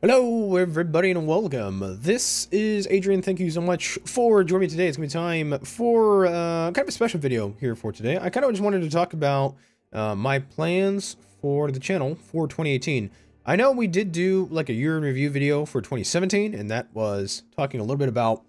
Hello everybody and welcome. This is Adrian. Thank you so much for joining me today. It's gonna be time for kind of a special video here for today. I kind of just wanted to talk about my plans for the channel for 2018. I know we did do like a year in review video for 2017, and that was talking a little bit about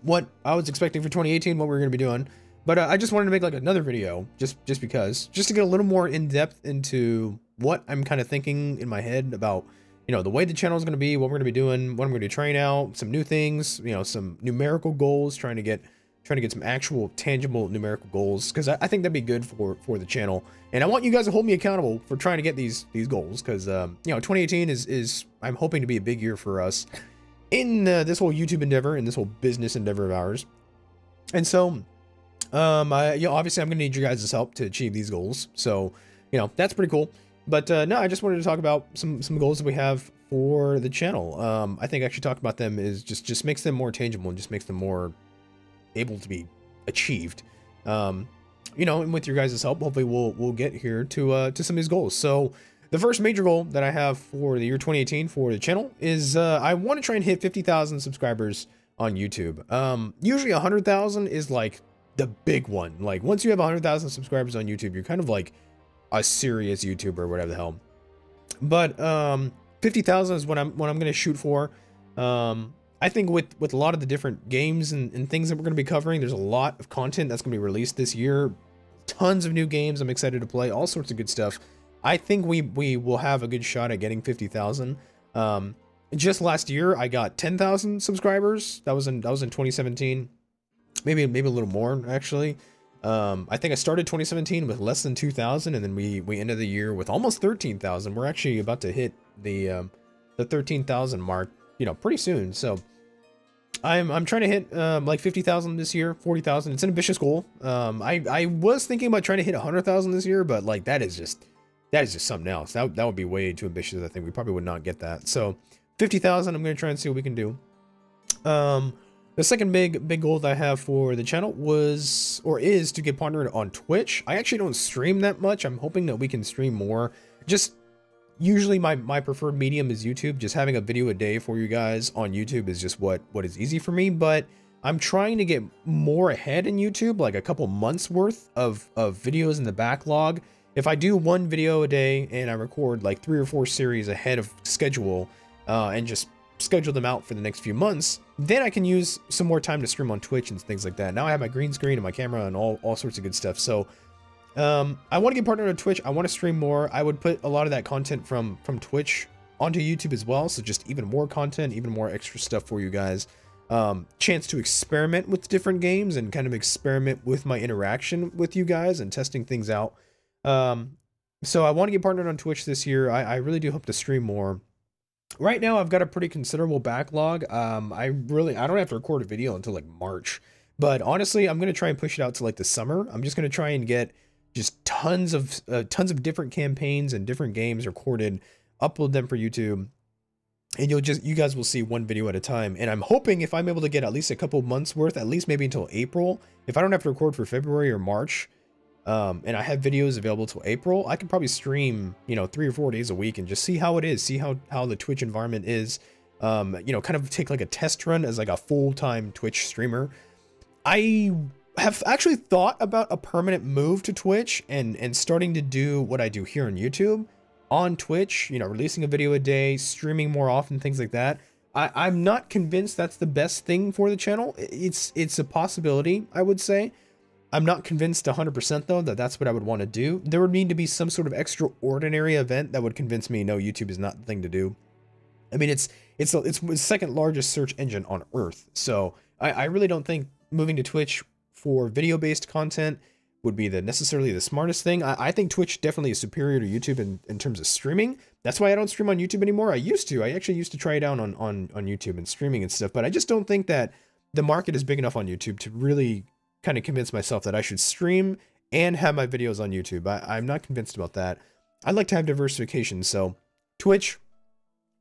what I was expecting for 2018, what we were gonna be doing. But I just wanted to make like another video just to get a little more in depth into what I'm kind of thinking in my head about, you know, the way the channel is going to be, what we're going to be doing, what I'm going to try out, some new things, you know, some numerical goals, trying to get some actual tangible numerical goals, because I think that'd be good for the channel. And I want you guys to hold me accountable for trying to get these goals, because you know, 2018 is I'm hoping to be a big year for us in this whole YouTube endeavor and this whole business endeavor of ours. And so you know, obviously I'm going to need your guys' help to achieve these goals. So, you know, that's pretty cool. But no, I just wanted to talk about some goals that we have for the channel. I think actually talking about them is just makes them more tangible and just makes them more able to be achieved. You know, and with your guys' help, hopefully we'll get here to some of these goals. So the first major goal that I have for the year 2018 for the channel is I want to try and hit 50,000 subscribers on YouTube. Usually 100,000 is like the big one. Like once you have 100,000 subscribers on YouTube, you're kind of like a serious YouTuber or whatever the hell. But 50,000 is what I'm gonna shoot for. I think with a lot of the different games and things that we're gonna be covering, there's a lot of content that's gonna be released this year. Tons of new games I'm excited to play, all sorts of good stuff. I think we will have a good shot at getting 50,000. Just last year I got 10,000 subscribers. That was in 2017. Maybe a little more actually. I think I started 2017 with less than 2,000, and then we ended the year with almost 13,000. We're actually about to hit the 13,000 mark, you know, pretty soon. So I'm trying to hit like 50,000 this year, 40,000. It's an ambitious goal. I was thinking about trying to hit 100,000 this year, but like that is just something else. That would be way too ambitious. I think we probably would not get that. So 50,000, I'm gonna try and see what we can do. The second big goal that I have for the channel is to get partnered on Twitch. I actually don't stream that much. I'm hoping that we can stream more. Just usually my preferred medium is YouTube. Just having a video a day for you guys on YouTube is just what is easy for me. But I'm trying to get more ahead in YouTube, like a couple months worth of videos in the backlog. If I do one video a day and I record like 3 or 4 series ahead of schedule, and just schedule them out for the next few months, then I can use some more time to stream on Twitch and things like that. Now I have my green screen and my camera and all sorts of good stuff. So I want to get partnered on Twitch. I want to stream more. I would put a lot of that content from Twitch onto YouTube as well. So just even more content, even more extra stuff for you guys. Chance to experiment with different games and kind of experiment with my interaction with you guys and testing things out. So I want to get partnered on Twitch this year. I really do hope to stream more. Right now, I've got a pretty considerable backlog. I don't have to record a video until like March, but honestly, I'm going to try and push it out to like the summer. I'm just going to try and get just tons of different campaigns and different games recorded, upload them for YouTube, and you guys will see one video at a time. And I'm hoping if I'm able to get at least a couple months worth, at least maybe until April, if I don't have to record for February or March, and I have videos available till April, I could probably stream, you know, 3 or 4 days a week and just see how it is, see how the Twitch environment is, you know, kind of take like a test run as like a full-time Twitch streamer. I have actually thought about a permanent move to Twitch and starting to do what I do here on YouTube on Twitch, you know, releasing a video a day, streaming more often, things like that. I'm not convinced that's the best thing for the channel. It's a possibility, I would say. I'm not convinced 100% though that that's what I would want to do. There would need to be some sort of extraordinary event that would convince me, no, YouTube is not the thing to do. I mean, it's the second largest search engine on Earth. So I really don't think moving to Twitch for video-based content would be necessarily the smartest thing. I think Twitch definitely is superior to YouTube in terms of streaming. That's why I don't stream on YouTube anymore. I actually used to try it out on YouTube and streaming and stuff, but I just don't think that the market is big enough on YouTube to really kind of convince myself that I should stream and have my videos on YouTube. I'm not convinced about that. I'd like to have diversification. So Twitch,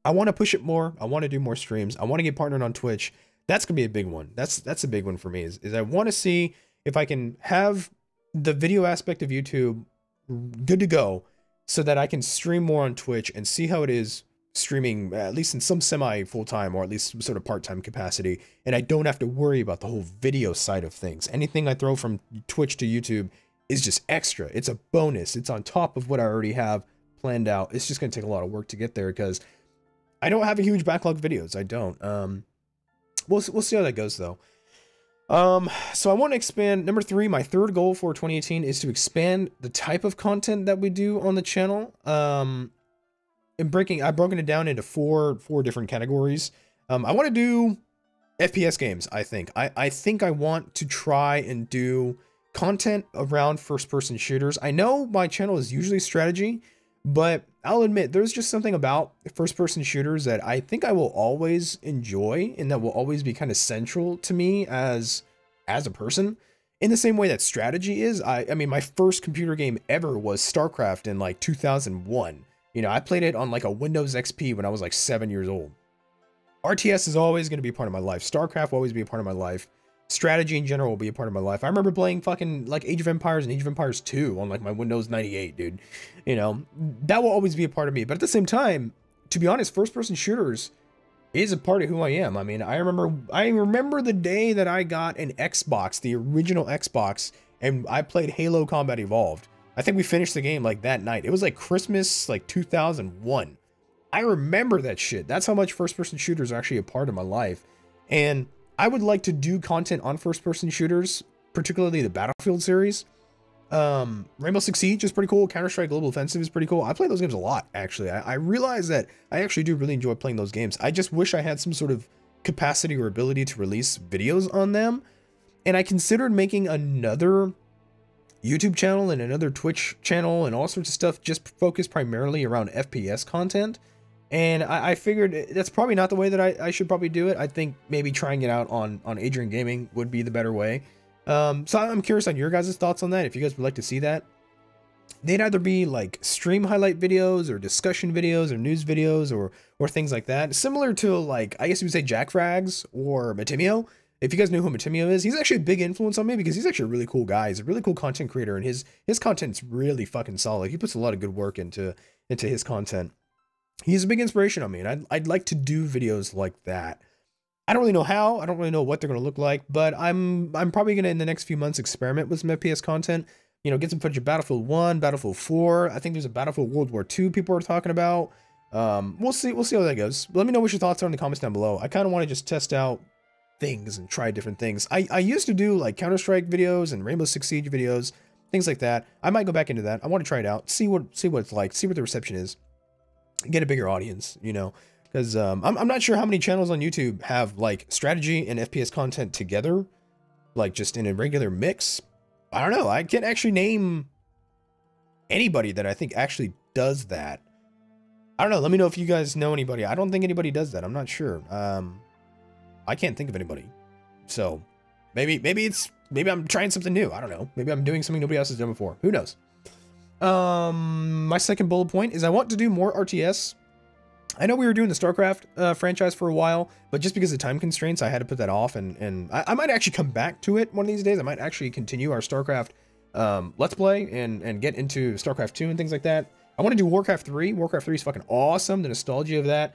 I want to push it more. I want to do more streams. I want to get partnered on Twitch. That's gonna be a big one. That's a big one for me is I want to see if I can have the video aspect of YouTube good to go so that I can stream more on Twitch and see how it is streaming, at least in some semi full-time or at least some sort of part-time capacity, and I don't have to worry about the whole video side of things. Anything I throw from Twitch to YouTube is just extra. It's a bonus. It's on top of what I already have planned out. It's just going to take a lot of work to get there because I don't have a huge backlog of videos. I don't. We'll see how that goes though. So I want to expand. Number 3, my third goal for 2018 is to expand the type of content that we do on the channel. I've broken it down into four different categories. I want to do FPS games. I think I want to try and do content around first-person shooters. I know my channel is usually strategy, but I'll admit there's just something about first-person shooters that I think I will always enjoy and that will always be kind of central to me as a person. In the same way that strategy is. I mean, my first computer game ever was StarCraft in like 2001. You know, I played it on like a Windows XP when I was like 7 years old. RTS is always going to be a part of my life. StarCraft will always be a part of my life. Strategy in general will be a part of my life. I remember playing fucking like Age of Empires and Age of Empires 2 on like my Windows 98, dude. You know, that will always be a part of me. But at the same time, to be honest, first-person shooters is a part of who I am. I mean, I remember the day that I got an Xbox, the original Xbox, and I played Halo Combat Evolved. I think we finished the game like that night. It was like Christmas, like 2001. I remember that shit. That's how much first-person shooters are actually a part of my life. And I would like to do content on first-person shooters, particularly the Battlefield series. Rainbow Six Siege is pretty cool. Counter-Strike Global Offensive is pretty cool. I play those games a lot, actually. I realize that I actually do really enjoy playing those games. I just wish I had some sort of capacity or ability to release videos on them. And I considered making another YouTube channel and another Twitch channel and all sorts of stuff just focused primarily around FPS content. And I figured that's probably not the way that I should probably do it. I think maybe trying it out on Adrian Gaming would be the better way. So I'm curious on your guys' thoughts on that, if you guys would like to see that. They'd either be like stream highlight videos or discussion videos or news videos or things like that. Similar to like, I guess you would say Jack Frags or Matimio. If you guys know who Matimio is, he's actually a big influence on me because he's actually a really cool guy. He's a really cool content creator and his content's really fucking solid. He puts a lot of good work into his content. He's a big inspiration on me, and I'd like to do videos like that. I don't really know how. I don't really know what they're going to look like, but I'm probably going to, in the next few months, experiment with some FPS content. You know, get some footage of Battlefield 1, Battlefield 4. I think there's a Battlefield World War II people are talking about. We'll see how that goes. Let me know what your thoughts are in the comments down below. I kind of want to just test out things and try different things. I used to do like Counter-Strike videos and Rainbow Six Siege videos, things like that. I might go back into that. I want to try it out, see what it's like, see what the reception is. Get a bigger audience, you know, because I'm not sure how many channels on YouTube have like strategy and FPS content together, like just in a regular mix. I don't know. I can't actually name anybody that I think actually does that. I don't know. Let me know if you guys know anybody. I don't think anybody does that. I'm not sure. I can't think of anybody. So maybe I'm trying something new. I don't know. Maybe I'm doing something nobody else has done before. Who knows? My second bullet point is I want to do more RTS. I know we were doing the StarCraft franchise for a while, but just because of time constraints, I had to put that off, and I might actually come back to it one of these days. I might actually continue our StarCraft Let's Play and get into StarCraft 2 and things like that. I want to do Warcraft 3. Warcraft 3 is fucking awesome. The nostalgia of that.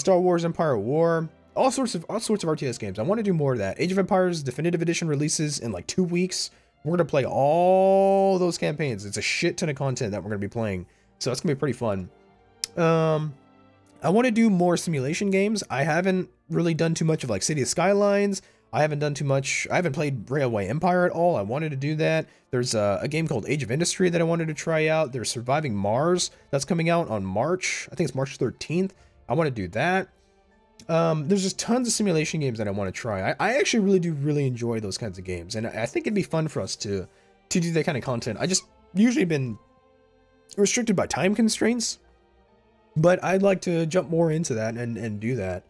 Star Wars Empire of War. All sorts of RTS games. I want to do more of that. Age of Empires Definitive Edition releases in like 2 weeks. We're going to play all those campaigns. It's a shit ton of content that we're going to be playing. So it's going to be pretty fun. I want to do more simulation games. I haven't really done too much of like City of Skylines. I haven't done too much. I haven't played Railway Empire at all. I wanted to do that. There's a game called Age of Industry that I wanted to try out. There's Surviving Mars that's coming out on March. I think it's March 13th. I want to do that. There's just tons of simulation games that I want to try. I actually really enjoy those kinds of games, and I think it'd be fun for us to do that kind of content. I just usually been restricted by time constraints, but I'd like to jump more into that and do that.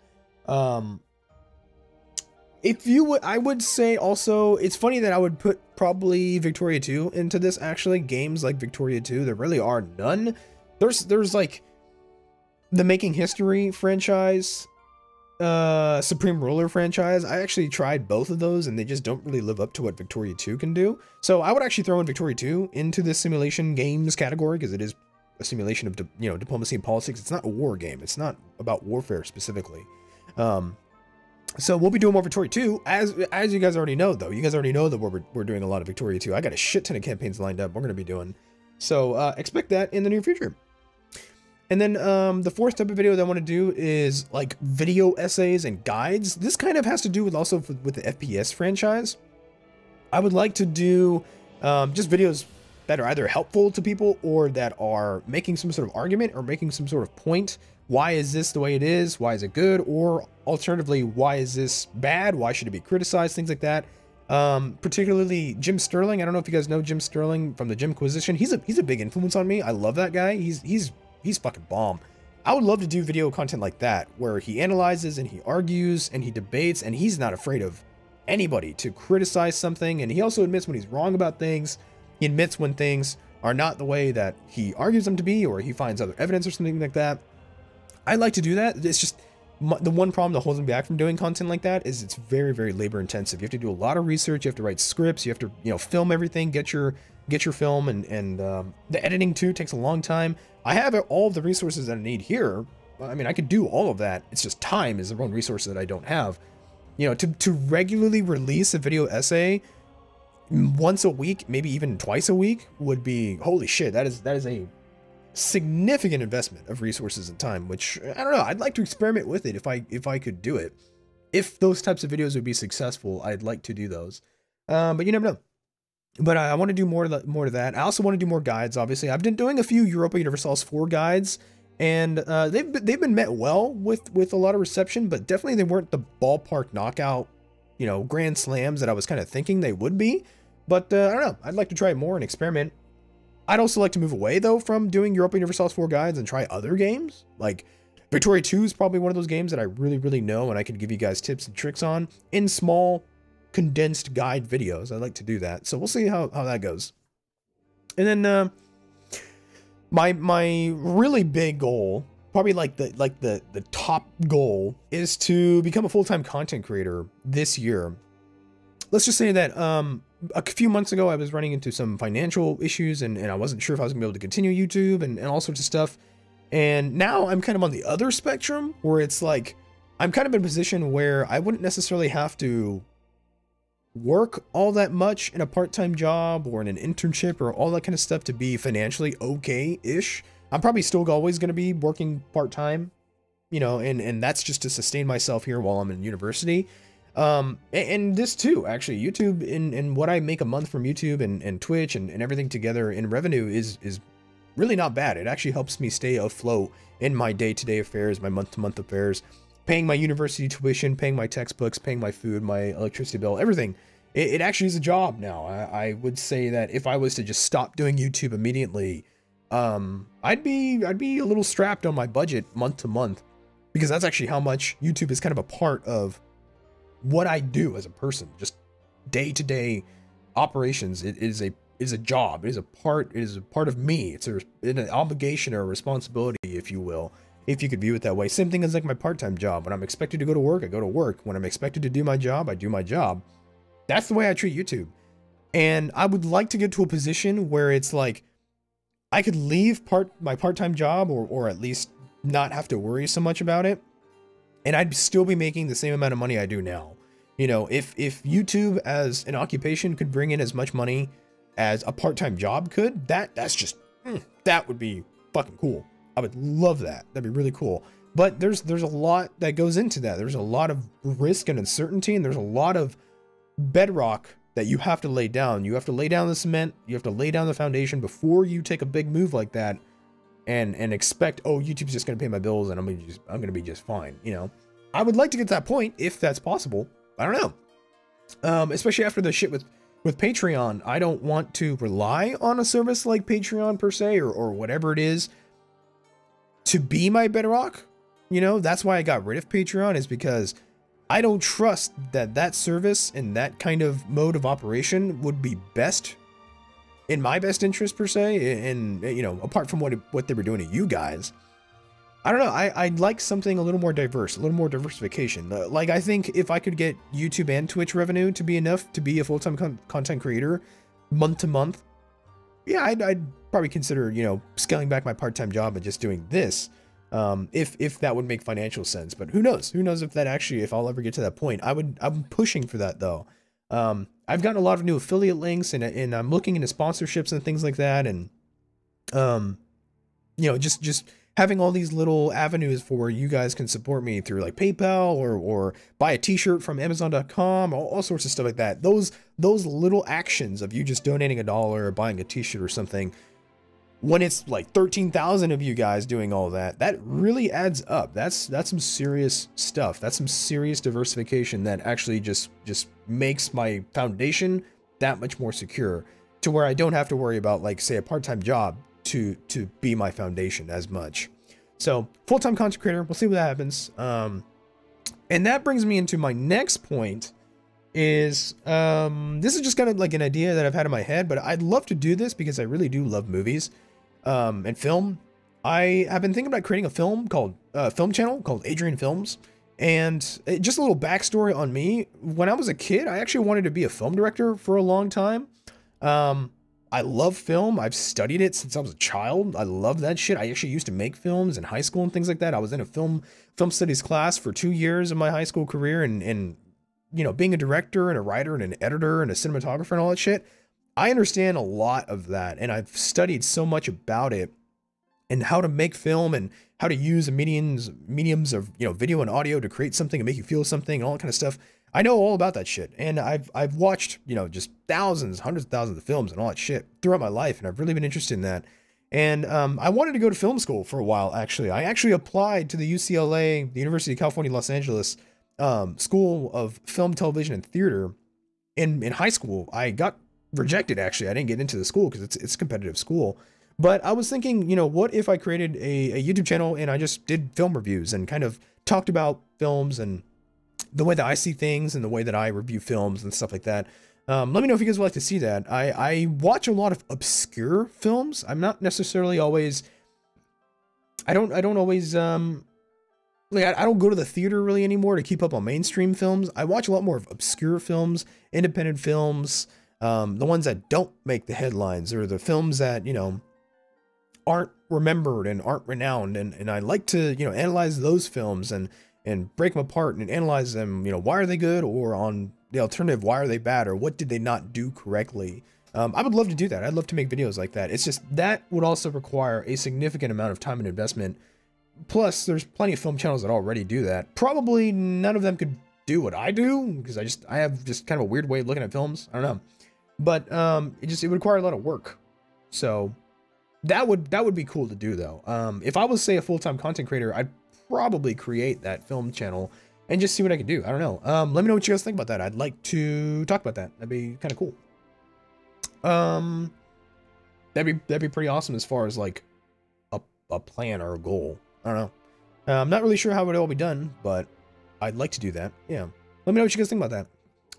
If you would, I would say also, it's funny that I would put probably Victoria 2 into this. Actually, games like Victoria 2, there really are none. There's like the Making History franchise, Supreme Ruler franchise. I actually tried both of those and they just don't really live up to what Victoria 2 can do. So I would actually throw in Victoria 2 into this simulation games category because it is a simulation of, you know, diplomacy and politics. It's not a war game. It's not about warfare specifically. So we'll be doing more Victoria 2, as you guys already know, though. You guys already know that we're doing a lot of Victoria 2. I got a shit ton of campaigns lined up we're going to be doing. So expect that in the near future. And then the fourth type of video that I want to do is like video essays and guides. This kind of has to do with also with the FPS franchise. I would like to do just videos that are either helpful to people or that are making some sort of argument or making some sort of point. Why is this the way it is? Why is it good? Or alternatively, why is this bad? Why should it be criticized? Things like that. Particularly Jim Sterling. I don't know if you guys know Jim Sterling from the Jimquisition. He's a big influence on me. I love that guy. He's fucking bomb. I would love to do video content like that, where he analyzes and he argues and he debates, and he's not afraid of anybody to criticize something. And he also admits when he's wrong about things. He admits when things are not the way that he argues them to be, or he finds other evidence or something like that. I like to do that. It's just the one problem that holds me back from doing content like that is it's very, very labor intensive. You have to do a lot of research. You have to write scripts. You have to, you know, film everything, get your film, and the editing too takes a long time. I have all of the resources that I need here. I mean, I could do all of that. It's just time is the one resource that I don't have. You know, to regularly release a video essay once a week, maybe even twice a week, would be, holy shit, that is a significant investment of resources and time, which I don't know. I'd like to experiment with it if I could do it. If those types of videos would be successful, I'd like to do those. But you never know. But I want to do more to that. I also want to do more guides. Obviously, I've been doing a few Europa Universalis IV guides, and they've been met well with a lot of reception, but definitely they weren't the ballpark knockout, you know, grand slams that I was kind of thinking they would be. But I don't know. I'd like to try it more and experiment. I'd also like to move away, though, from doing Europa Universalis IV guides and try other games. Like, Victoria 2 is probably one of those games that I really, really know and I could give you guys tips and tricks on in small, condensed guide videos. I'd like to do that. So we'll see how that goes. And then my really big goal, probably like the top goal, is to become a full-time content creator this year. Let's just say that a few months ago, I was running into some financial issues and I wasn't sure if I was gonna be able to continue YouTube and all sorts of stuff. And now I'm kind of on the other spectrum where it's like, I'm kind of in a position where I wouldn't necessarily have to work all that much in a part-time job or in an internship or all that kind of stuff to be financially okay-ish. I'm probably still always going to be working part-time, you know, and that's just to sustain myself here while I'm in university. And this too, actually, YouTube and what I make a month from YouTube and Twitch and everything together in revenue is really not bad. It actually helps me stay afloat in my day-to-day affairs, my month-to-month affairs, paying my university tuition, paying my textbooks, paying my food, my electricity bill, everything. It actually is a job now. I would say that if I was to just stop doing YouTube immediately, I'd be a little strapped on my budget month to month, because that's actually how much YouTube is kind of a part of what I do as a person, just day-to-day operations. It is a job. It is a part of me. It's an obligation or a responsibility, if you will, if you could view it that way. Same thing as like my part-time job. When I'm expected to go to work, I go to work. When I'm expected to do my job, I do my job. That's the way I treat YouTube. And I would like to get to a position where it's like I could leave my part-time job or at least not have to worry so much about it, and I'd still be making the same amount of money I do now. You know, if YouTube as an occupation could bring in as much money as a part-time job could, that's just, that would be fucking cool. I would love that. That'd be really cool. But there's a lot that goes into that. There's a lot of risk and uncertainty, and there's a lot of bedrock that you have to lay down. You have to lay down the cement. You have to lay down the foundation before you take a big move like that and expect, oh, YouTube's just going to pay my bills and I'm going to be just fine. You know, I would like to get to that point if that's possible. I don't know. Especially after the shit with Patreon. I don't want to rely on a service like Patreon per se, or whatever it is, to be my bedrock. You know, that's why I got rid of Patreon, is because I don't trust that service and that kind of mode of operation would be best in my best interest per se. And, you know, apart from what they were doing to you guys, I don't know. I'd like something a little more diverse, a little more diversification. Like, I think if I could get YouTube and Twitch revenue to be enough to be a full-time content creator month to month, yeah, probably consider, you know, scaling back my part-time job and just doing this, if that would make financial sense. But who knows? Who knows if that actually, if I'll ever get to that point. I'm pushing for that though. I've gotten a lot of new affiliate links, and I'm looking into sponsorships and things like that, and you know, just having all these little avenues for where you guys can support me through like PayPal or buy a t-shirt from Amazon.com, all sorts of stuff like that. Those little actions of you just donating $1 or buying a t-shirt or something, when it's like 13,000 of you guys doing all that, that really adds up. That's some serious stuff. That's some serious diversification that actually just makes my foundation that much more secure, to where I don't have to worry about, like, say, a part-time job to be my foundation as much. So full-time content creator, we'll see what happens. And that brings me into my next point. Is this is just kind of like an idea that I've had in my head, but I'd love to do this because I really do love movies and film. I have been thinking about creating a film channel called Adrian Films. And just a little backstory on me. When I was a kid, I actually wanted to be a film director for a long time. I love film. I've studied it since I was a child. I love that shit. I actually used to make films in high school and things like that. I was in a film studies class for 2 years of my high school career, and you know, being a director and a writer and an editor and a cinematographer and all that shit, I understand a lot of that, and I've studied so much about it and how to make film and how to use mediums of, you know, video and audio to create something and make you feel something and all that kind of stuff. I know all about that shit, and I've watched, you know, just thousands, hundreds of thousands of films and all that shit throughout my life, and I've really been interested in that. And I wanted to go to film school for a while, actually. I actually applied to the UCLA, the University of California, Los Angeles, School of Film, Television, and Theater in high school. I got rejected, actually. I didn't get into the school because it's a competitive school. But I was thinking, you know, what if I created a YouTube channel and I just did film reviews and kind of talked about films and the way that I see things and the way that I review films and stuff like that. Let me know if you guys would like to see that. I watch a lot of obscure films. I'm not necessarily always, I don't always, like, I don't go to the theater really anymore to keep up on mainstream films. I watch a lot more of obscure films, independent films, the ones that don't make the headlines, or the films that, you know, aren't remembered and aren't renowned. And I like to, you know, analyze those films and break them apart and analyze them, you know, why are they good, or on the alternative, why are they bad, or what did they not do correctly? I would love to do that. I'd love to make videos like that. It's just that would also require a significant amount of time and investment. Plus, there's plenty of film channels that already do that. Probably none of them could do what I do, because I have just kind of a weird way of looking at films. I don't know. But it would require a lot of work. So that would be cool to do, though. If I was, say, a full-time content creator, I'd probably create that film channel and just see what I can do. I don't know. Let me know what you guys think about that. I'd like to talk about that. That'd be kind of cool. That'd be pretty awesome as far as like a plan or a goal. I don't know. I'm not really sure how it would all be done, but I'd like to do that. Yeah. Let me know what you guys think about that.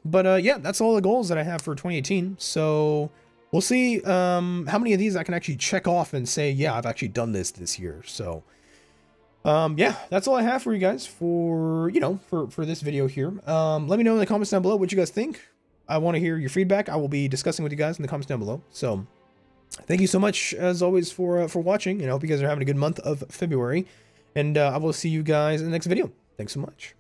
But yeah, that's all the goals that I have for 2018. So we'll see how many of these I can actually check off and say, yeah, I've actually done this year. So yeah, that's all I have for you guys for, you know, for this video here. Let me know in the comments down below what you guys think. I want to hear your feedback. I will be discussing with you guys in the comments down below. So thank you so much, as always, for watching, and I hope you guys are having a good month of February. And I will see you guys in the next video. Thanks so much.